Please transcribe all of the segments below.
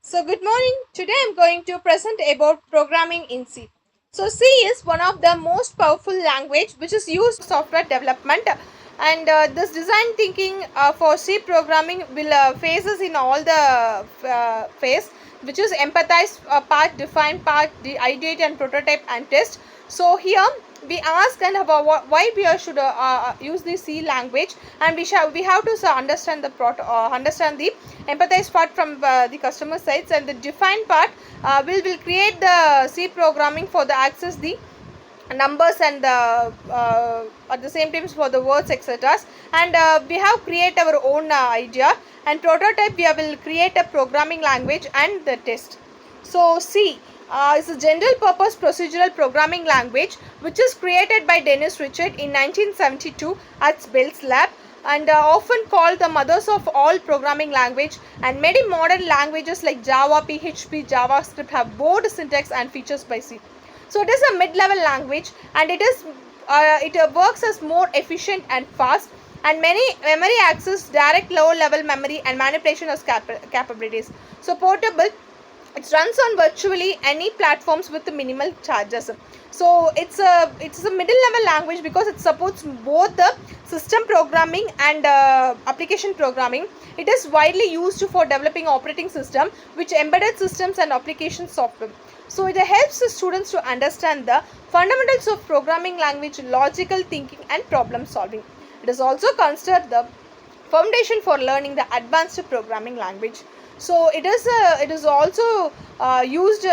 So good morning. Today I'm going to present about programming in C. So C is one of the most powerful language which is used for software development, and this design thinking for C programming will phases in all the phase, which is empathize, part, define, part, ideate and prototype and test. So here we ask and about why we should use the C language, and we have to understand the understand the empathize part from the customer sides, and the define part will create the C programming for the access the numbers and the at the same times for the words etc, and we have create our own idea, and prototype we will create a programming language and the test. So C is a general purpose procedural programming language which is created by Dennis Richard in 1972 at Bell's lab, and often called the mothers of all programming language, and many modern languages like Java, PHP, JavaScript have both syntax and features by C. So it is a mid-level language, and it works as more efficient and fast, and many memory access, direct low level memory and manipulation of capabilities. So portable, it runs on virtually any platforms with minimal charges. So it's a middle level language because it supports both the system programming and application programming. It is widely used for developing operating system which embedded systems and application software. So it helps the students to understand the fundamentals of programming language, logical thinking and problem solving. It is also considered the foundation for learning the advanced programming language. So it is also used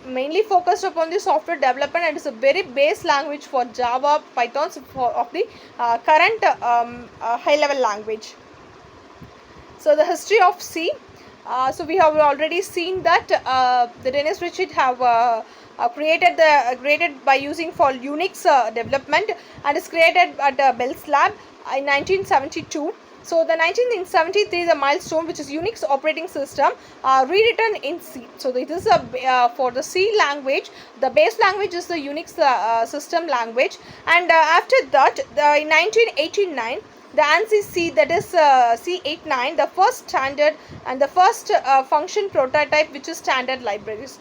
mainly focused upon the software development, and is a very base language for Java, Python of the current high level language. So the history of C. So we have already seen that the Dennis Richard have created by using for Unix development, and is created at Bell's lab in 1972. So the 1973 is a milestone which is Unix operating system rewritten in C. So it is a for the C language, the base language is the Unix system language, and after that in 1989 the ANSI C, that is C89, the first standard and the first function prototype which is standard libraries.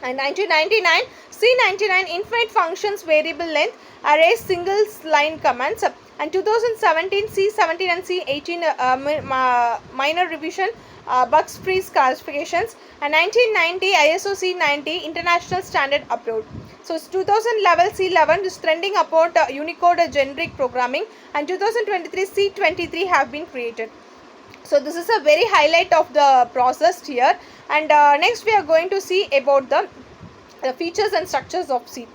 And 1999 C99 infinite functions variable length arrays single line commands, and 2017 C17 and C18 minor revision bugs free classifications, and 1990 ISO C90 international standard approved. So 2000 level C11 is trending upon Unicode generic programming, and 2023 C23 have been created. So this is a very highlight of the process here, and next we are going to see about the features and structures of C.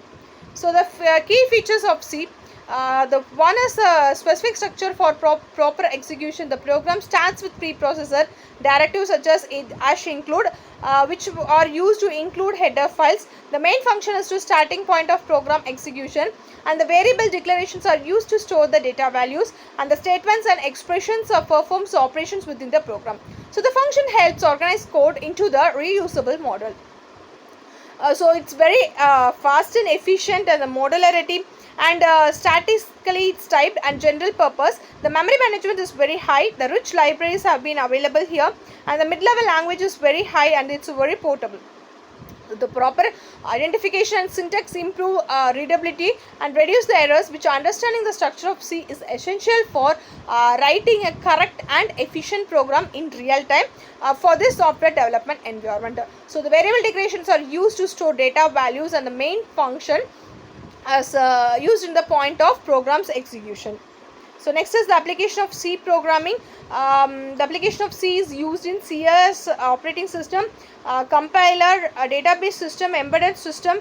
So the key features of C, the one is a specific structure for proper execution. The program starts with preprocessor directives such as include, which are used to include header files. The main function is to starting point of program execution, and the variable declarations are used to store the data values, and the statements and expressions performs operations within the program. So the function helps organize code into the reusable model. So it's very fast and efficient, and the modularity, and statistically it's typed and general purpose. The memory management is very high. The rich libraries have been available here, and the mid-level language is very high, and it's very portable. The proper identification and syntax improve readability and reduce the errors, which understanding the structure of C is essential for writing a correct and efficient program in real time for this software development environment. So the variable declarations are used to store data values, and the main function as used in the point of programs execution. So next is the application of C programming. The application of C is used in CS operating system, compiler, database system, embedded system,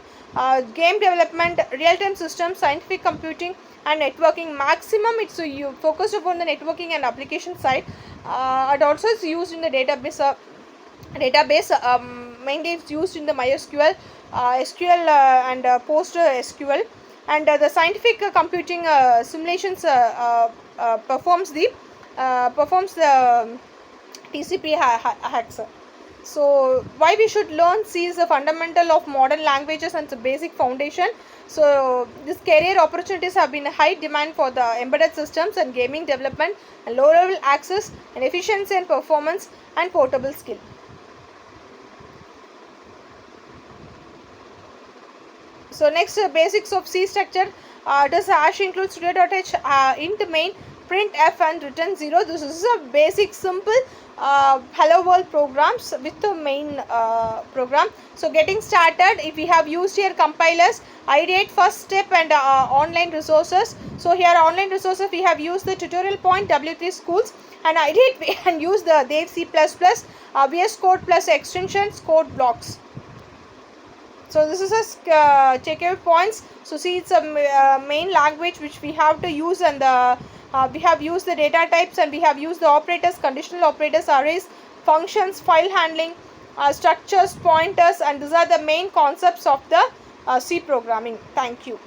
game development, real-time system, scientific computing and networking. Maximum it's you focused upon the networking and application side. It also is used in the database. Mainly it's used in the MySQL, SQL and PostgreSQL, and the scientific computing simulations performs the TCP hacks. So why we should learn C is a fundamental of modern languages and it's a basic foundation. So this career opportunities have been high demand for the embedded systems and gaming development, and low level access and efficiency and performance and portable skill. So next, basics of C structure. Does hash include studio.h int main print f and return 0. This is a basic simple hello world programs with the main program. So getting started, if we have used here compilers, ideate, first step, and online resources. So here online resources we have used the tutorial point, W3 schools, and ideate we can use the Dev C++, VS Code plus extensions, code blocks. So this is a takeaway points. So see, it's a main language which we have to use, and we have used the data types, and we have used the operators, conditional operators, arrays, functions, file handling, structures, pointers, and these are the main concepts of the C programming. Thank you.